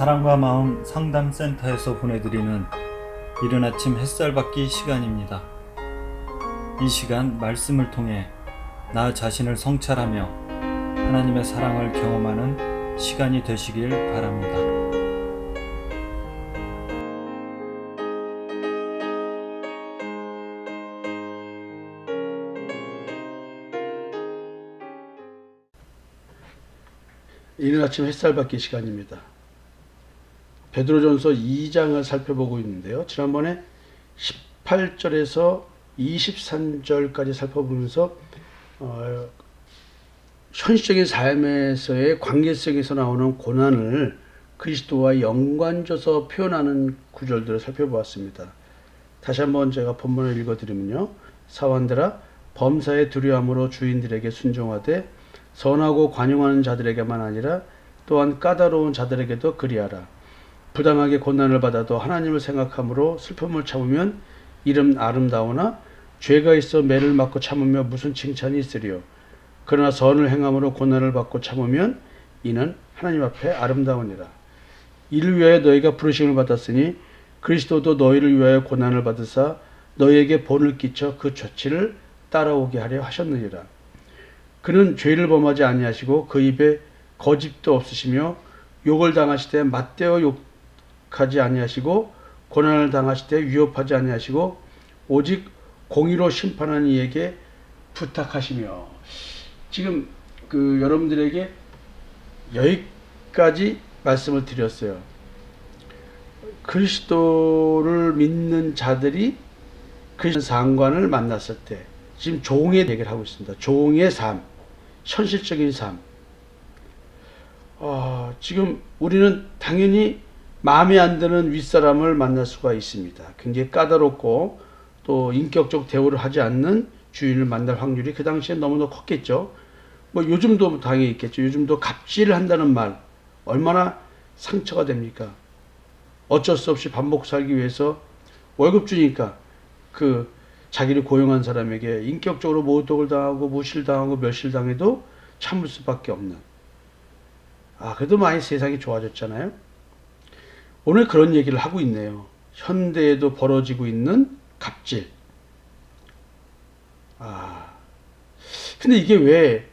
사랑과 마음 상담센터에서 보내드리는 이른 아침 햇살 받기 시간입니다. 이 시간 말씀을 통해 나 자신을 성찰하며 하나님의 사랑을 경험하는 시간이 되시길 바랍니다. 이른 아침 햇살 받기 시간입니다. 베드로전서 2장을 살펴보고 있는데요. 지난번에 18절에서 23절까지 살펴보면서 현실적인 삶에서의 관계성에서 나오는 고난을 그리스도와 연관져서 표현하는 구절들을 살펴보았습니다. 다시 한번 제가 본문을 읽어드리면요. 사원들아, 범사에 두려움으로 주인들에게 순종하되 선하고 관용하는 자들에게만 아니라 또한 까다로운 자들에게도 그리하라. 부당하게 고난을 받아도 하나님을 생각함으로 슬픔을 참으면 이름 아름다우나 죄가 있어 매를 맞고 참으며 무슨 칭찬이 있으리요. 그러나 선을 행함으로 고난을 받고 참으면 이는 하나님 앞에 아름다우니라. 이를 위하여 너희가 부르심을 받았으니 그리스도도 너희를 위하여 고난을 받으사 너희에게 본을 끼쳐 그 죄치를 따라오게 하려 하셨느니라. 그는 죄를 범하지 아니하시고 그 입에 거짓도 없으시며 욕을 당하시되 맞대어 욕하지 아니하시고 고난을 당하시되 위협하지 아니하시고 오직 공의로 심판하는 이에게 부탁하시며. 지금 여러분들에게 여기까지 말씀을 드렸어요. 그리스도를 믿는 자들이 그리스도 상관을 만났을 때 지금 종의 얘기를 하고 있습니다. 종의 삶, 현실적인 삶. 지금 우리는 당연히 마음에 안 드는 윗사람을 만날 수가 있습니다. 굉장히 까다롭고 또 인격적 대우를 하지 않는 주인을 만날 확률이 그 당시에 너무나 컸겠죠. 요즘도 당연히 있겠죠. 요즘도 갑질을 한다는 말 얼마나 상처가 됩니까? 어쩔 수 없이 밥 먹고 살기 위해서 월급 주니까 자기를 고용한 사람에게 인격적으로 모독을 당하고 무시를 당하고 멸시를 당해도 참을 수밖에 없는. 그래도 많이 세상이 좋아졌잖아요. 오늘 그런 얘기를 하고 있네요. 현대에도 벌어지고 있는 갑질. 근데 이게 왜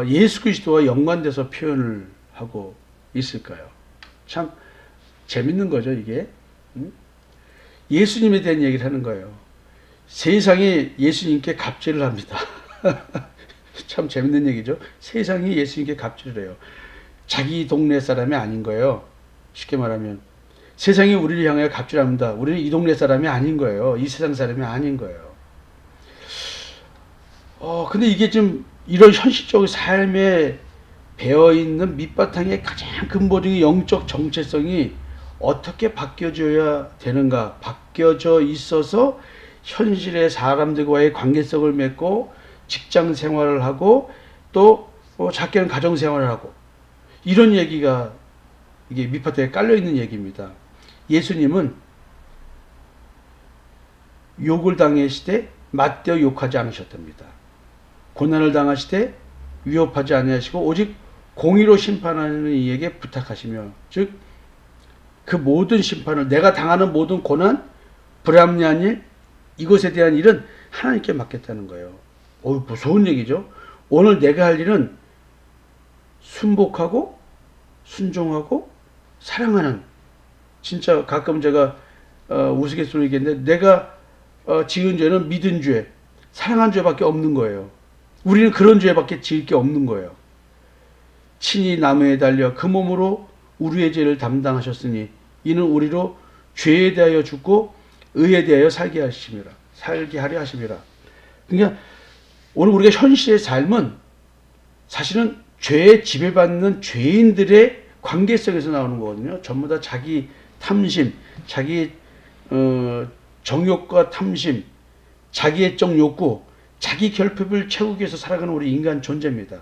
예수 그리스도와 연관돼서 표현을 하고 있을까요? 참 재밌는 거죠, 이게. 예수님에 대한 얘기를 하는 거예요. 세상이 예수님께 갑질을 합니다. 참 재밌는 얘기죠. 세상이 예수님께 갑질을 해요. 자기 동네 사람이 아닌 거예요. 쉽게 말하면 세상이 우리를 향하여 갑질합니다. 우리는 이 동네 사람이 아닌 거예요. 이 세상 사람이 아닌 거예요. 근데 이게 좀 이런 현실적 삶에 배어있는 밑바탕의 가장 근본적인 영적 정체성이 어떻게 바뀌어져야 되는가, 바뀌어져 있어서 현실의 사람들과의 관계성을 맺고 직장 생활을 하고 또 작게는 가정 생활을 하고, 이런 얘기가 이게 밑바탕에 깔려있는 얘기입니다. 예수님은 욕을 당하시되 맞대어 욕하지 않으셨답니다. 고난을 당하시되 위협하지 아니하시고 오직 공의로 심판하는 이에게 부탁하시며, 즉 그 모든 심판을, 내가 당하는 모든 고난, 불합리한 일, 이것에 대한 일은 하나님께 맡겼다는 거예요. 무서운 얘기죠. 오늘 내가 할 일은 순복하고 순종하고 사랑하는, 진짜 가끔 제가 우스갯소리 얘기했는데 내가 지은 죄는 믿은 죄, 사랑한 죄밖에 없는 거예요. 우리는 그런 죄밖에 지을 게 없는 거예요. 친히 나무에 달려 그 몸으로 우리의 죄를 담당하셨으니 이는 우리로 죄에 대하여 죽고 의에 대하여 살게 하려 하심이라. 그러니까 오늘 우리가 현실의 삶은 사실은 죄에 지배받는 죄인들의 관계성에서 나오는 거거든요. 전부 다 자기 탐심, 자기 정욕과 탐심, 자기애적 욕구, 자기 결핍을 채우기 위해서 살아가는 우리 인간 존재입니다.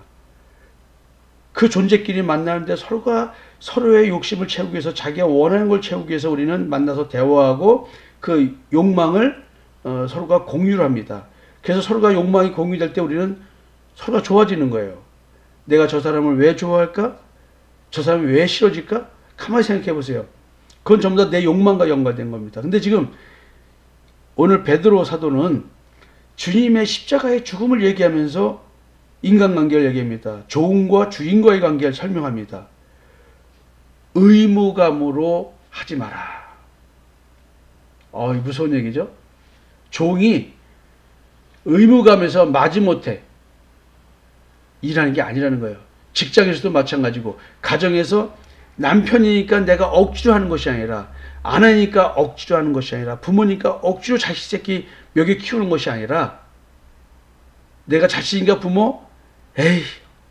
그 존재끼리 만나는데 서로가 서로의 욕심을 채우기 위해서, 자기가 원하는 걸 채우기 위해서 우리는 만나서 대화하고 그 욕망을 서로가 공유를 합니다. 그래서 서로가 욕망이 공유될 때 우리는 서로가 좋아지는 거예요. 내가 저 사람을 왜 좋아할까? 저 사람이 왜 싫어질까? 가만히 생각해 보세요. 그건 전부 다 내 욕망과 연관된 겁니다. 근데 지금 오늘 베드로 사도는 주님의 십자가의 죽음을 얘기하면서 인간관계를 얘기합니다. 종과 주인과의 관계를 설명합니다. 의무감으로 하지 마라. 무서운 얘기죠. 종이 의무감에서 마지못해 일하는 게 아니라는 거예요. 직장에서도 마찬가지고, 가정에서 남편이니까 내가 억지로 하는 것이 아니라, 아내니까 억지로 하는 것이 아니라, 부모니까 억지로 자식 새끼 먹여 키우는 것이 아니라, 내가 자식인가 부모, 에이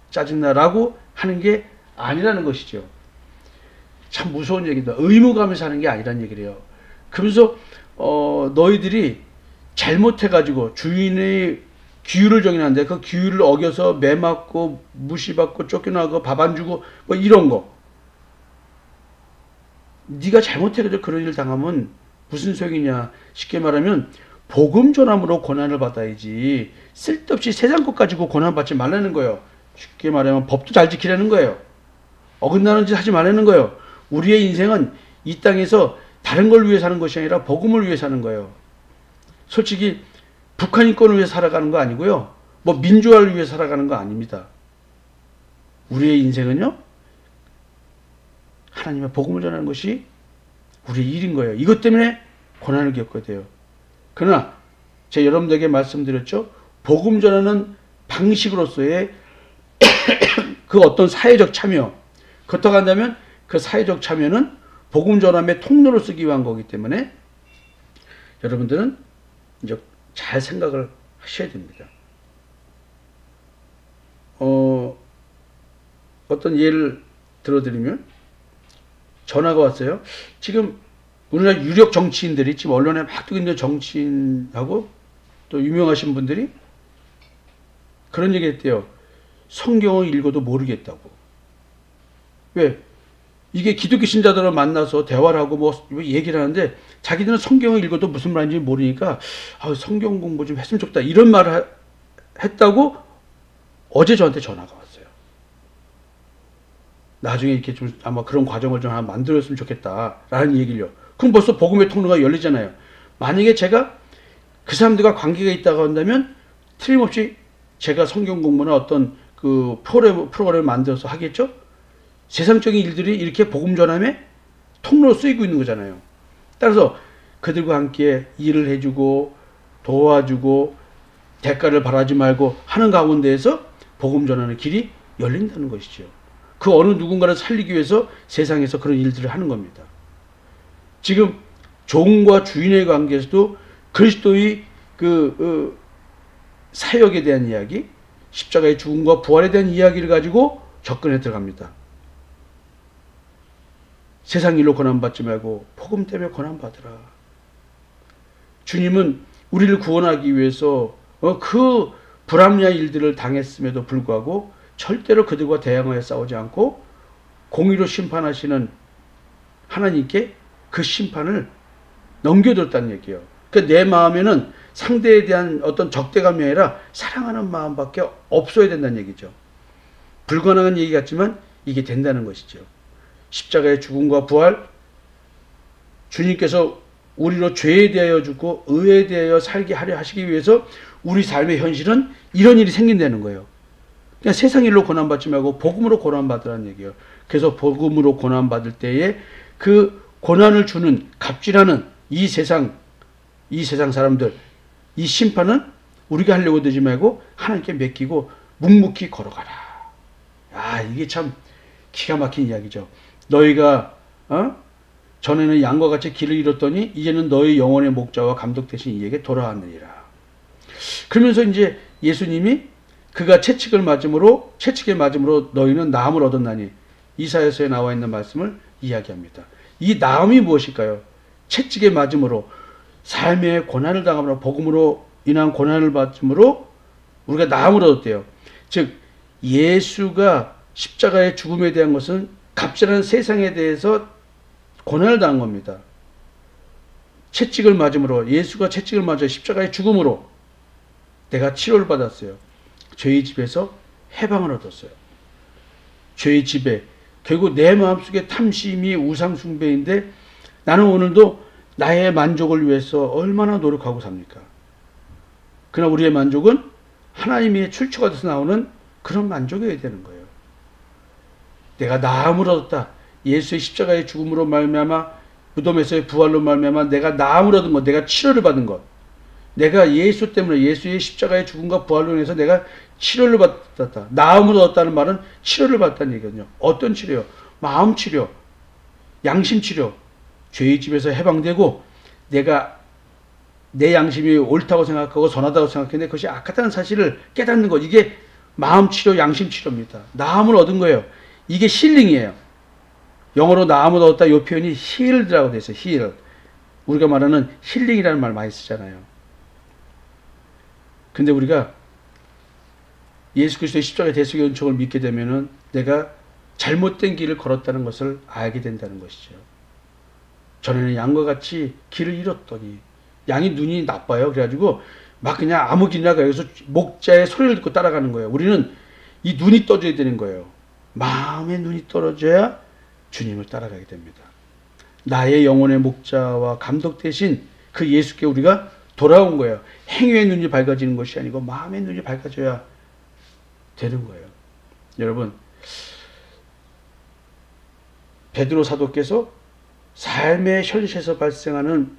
짜증나라고 하는 게 아니라는 것이죠. 참 무서운 얘기다. 의무감에서 하는 게 아니라는 얘기래요. 그러면서 너희들이 잘못해가지고 주인의 규율을 정해놨는데 그 규율을 어겨서 매 맞고 무시받고 쫓겨나고 밥 안 주고 뭐 이런 거, 네가 잘못해가지고 그런 일 당하면 무슨 소용이냐. 쉽게 말하면 복음 전함으로 고난을 받아야지, 쓸데없이 세상 것 가지고 고난 받지 말라는 거예요. 쉽게 말하면 법도 잘 지키라는 거예요. 어긋나는 짓 하지 말라는 거예요. 우리의 인생은 이 땅에서 다른 걸 위해 사는 것이 아니라 복음을 위해 사는 거예요. 솔직히 북한 인권을 위해 살아가는 거 아니고요, 뭐 민주화를 위해 살아가는 거 아닙니다. 우리의 인생은요, 하나님의 복음을 전하는 것이 우리의 일인 거예요. 이것 때문에 고난을 겪어야 돼요. 그러나 제가 여러분들에게 말씀드렸죠. 복음 전하는 방식으로서의 그 어떤 사회적 참여, 그렇다고 한다면 그 사회적 참여는 복음 전함의 통로로 쓰기 위한 거기 때문에 여러분들은 이제 잘 생각을 하셔야 됩니다. 어떤 예를 들어드리면, 전화가 왔어요. 지금 우리나라 유력 정치인들이, 지금 언론에 막 뜨고 있는 정치인하고 또 유명하신 분들이 그런 얘기 했대요. 성경을 읽어도 모르겠다고. 왜? 이게 기독교 신자들을 만나서 대화를 하고 뭐 얘기를 하는데 자기들은 성경을 읽어도 무슨 말인지 모르니까 성경 공부 좀 했으면 좋겠다, 이런 말을 했다고 어제 저한테 전화가 왔어요. 나중에 이렇게 좀 아마 그런 과정을 좀 하나 만들었으면 좋겠다라는 얘기를요. 그럼 벌써 복음의 통로가 열리잖아요. 만약에 제가 그 사람들과 관계가 있다고 한다면 틀림없이 제가 성경 공부나 어떤 그 프로그램을 만들어서 하겠죠? 세상적인 일들이 이렇게 복음 전함의 통로로 쓰이고 있는 거잖아요. 따라서 그들과 함께 일을 해주고 도와주고 대가를 바라지 말고 하는 가운데에서 복음 전하는 길이 열린다는 것이죠. 그 어느 누군가를 살리기 위해서 세상에서 그런 일들을 하는 겁니다. 지금 종과 주인의 관계에서도 그리스도의 사역에 대한 이야기, 십자가의 죽음과 부활에 대한 이야기를 가지고 접근해 들어갑니다. 세상 일로 고난받지 말고 복음 때문에 고난받으라. 주님은 우리를 구원하기 위해서 그 불합리한 일들을 당했음에도 불구하고 절대로 그들과 대항하여 싸우지 않고 공의로 심판하시는 하나님께 그 심판을 넘겨뒀다는 얘기예요. 그러니까 내 마음에는 상대에 대한 어떤 적대감이 아니라 사랑하는 마음밖에 없어야 된다는 얘기죠. 불가능한 얘기 같지만 이게 된다는 것이죠. 십자가의 죽음과 부활, 주님께서 우리로 죄에 대하여 죽고 의에 대하여 살게 하려 하시기 위해서 우리 삶의 현실은 이런 일이 생긴다는 거예요. 그냥 세상 일로 고난받지 말고 복음으로 고난받으라는 얘기예요. 그래서 복음으로 고난받을 때에 그 고난을 주는 갑질하는 이 세상 사람들, 이 심판은 우리가 하려고 되지 말고 하나님께 맡기고 묵묵히 걸어가라. 이게 참 기가 막힌 이야기죠. 너희가 전에는 양과 같이 길을 잃었더니 이제는 너희 영혼의 목자와 감독 되신 이에게 돌아왔느니라. 그러면서 이제 예수님이 그가 채찍에 맞음으로 너희는 나음을 얻었나니, 이사야서에 나와 있는 말씀을 이야기합니다. 이 나음이 무엇일까요? 채찍에 맞음으로, 삶의 고난을 당함으로, 복음으로 인한 고난을 받음으로 우리가 나음을 얻었대요. 즉 예수가 십자가의 죽음에 대한 것은 갑질하는 세상에 대해서 고난을 당한 겁니다. 채찍을 맞음으로, 예수가 채찍을 맞아 십자가의 죽음으로 내가 치료를 받았어요. 죄의 집에서 해방을 얻었어요. 죄의 집에 결국 내 마음속에 탐심이 우상숭배인데 나는 오늘도 나의 만족을 위해서 얼마나 노력하고 삽니까? 그러나 우리의 만족은 하나님의 출처가 돼서 나오는 그런 만족이어야 되는 거예요. 내가 나음을 얻었다. 예수의 십자가의 죽음으로 말미암아 무덤에서의 부활로 말미암아 내가 나음을 얻은 것, 내가 치료를 받은 것, 내가 예수 때문에 예수의 십자가의 죽음과 부활로 인해서 내가 치료를 받았다. 나음을 얻었다는 말은 치료를 받았다는 얘기거든요. 어떤 치료요? 마음 치료, 양심 치료. 죄의 집에서 해방되고 내가 내 양심이 옳다고 생각하고 선하다고 생각했는데 그것이 악하다는 사실을 깨닫는 것. 이게 마음 치료, 양심 치료입니다. 나음을 얻은 거예요. 이게 힐링이에요. 영어로 나음을 얻었다 이 표현이 healed라고 돼 있어요. heal. 우리가 말하는 힐링이라는 말 많이 쓰잖아요. 근데 우리가 예수 그리스도의 십자가의 대속의 은총을 믿게 되면은 내가 잘못된 길을 걸었다는 것을 알게 된다는 것이죠. 전에는 양과 같이 길을 잃었더니 양이 눈이 나빠요. 그래가지고 막 그냥 아무 길이나 가서 목자의 소리를 듣고 따라가는 거예요. 우리는 이 눈이 떠져야 되는 거예요. 마음의 눈이 떨어져야 주님을 따라가게 됩니다. 나의 영혼의 목자와 감독 대신 그 예수께 우리가 돌아온 거예요. 행위의 눈이 밝아지는 것이 아니고 마음의 눈이 밝아져야 되는 거예요. 여러분, 베드로 사도께서 삶의 현실에서 발생하는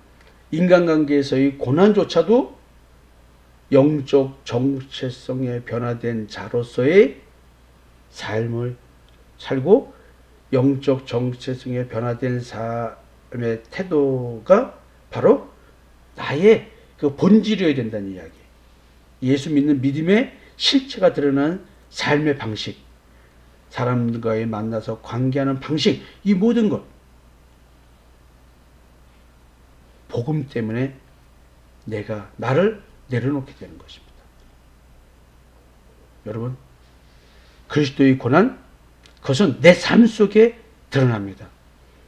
인간관계에서의 고난조차도 영적 정체성에 변화된 자로서의 삶을 살고 영적 정체성에 변화된 삶의 태도가 바로 나의 그 본질이어야 된다는 이야기. 예수 믿는 믿음의 실체가 드러난 삶의 방식, 사람들과의 만나서 관계하는 방식, 이 모든 것 복음 때문에 내가 나를 내려놓게 되는 것입니다. 여러분, 그리스도의 고난, 그것은 내 삶 속에 드러납니다.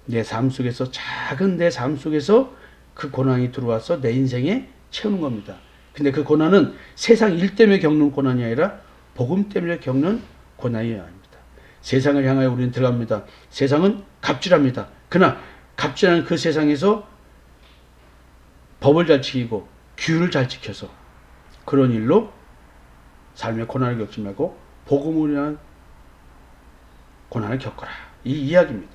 내 삶 속에서, 작은 내 삶 속에서 그 고난이 들어와서 내 인생에 채우는 겁니다. 근데 그 고난은 세상 일 때문에 겪는 고난이 아니라 복음 때문에 겪는 고난이 아닙니다. 세상을 향하여 우리는 들어갑니다. 세상은 갑질합니다. 그러나 갑질하는 그 세상에서 법을 잘 지키고 규율을 잘 지켜서 그런 일로 삶의 고난을 겪지 말고 복음으로 인한 고난을 겪어라. 이 이야기입니다.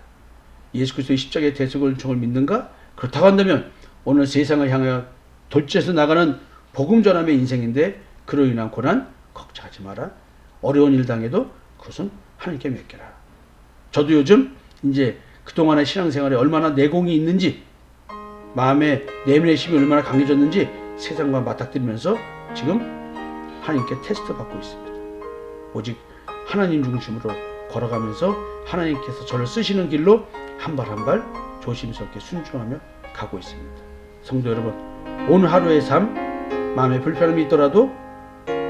예수 그리스도의 십자가의 대속의 은총을 믿는가? 그렇다고 한다면 오늘 세상을 향하여 돌진해서 나가는 복음 전함의 인생인데 그로 인한 고난 걱정하지 마라. 어려운 일 당해도 그것은 하나님께 맡겨라. 저도 요즘 이제 그동안의 신앙생활에 얼마나 내공이 있는지, 마음의 내면의 힘이 얼마나 강해졌는지 세상과 맞닥뜨리면서 지금 하나님께 테스트 받고 있습니다. 오직 하나님 중심으로 걸어가면서 하나님께서 저를 쓰시는 길로 한 발 한 발 조심스럽게 순종하며 가고 있습니다. 성도 여러분, 오늘 하루의 삶, 마음에 불편함이 있더라도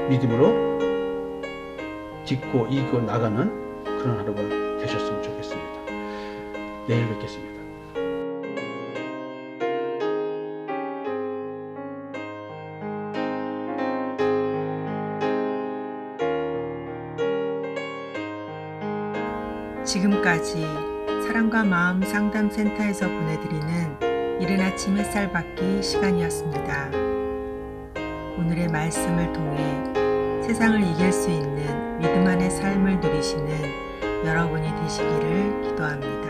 믿음으로 딛고 이기고 나가는 그런 하루가 되셨으면 좋겠습니다. 내일 뵙겠습니다. 지금까지 사랑과 마음 상담센터에서 보내드리는 이른 아침 햇살 받기 시간이었습니다. 오늘의 말씀을 통해 세상을 이길 수 있는 믿음 안의 삶을 누리시는 여러분이 되시기를 기도합니다.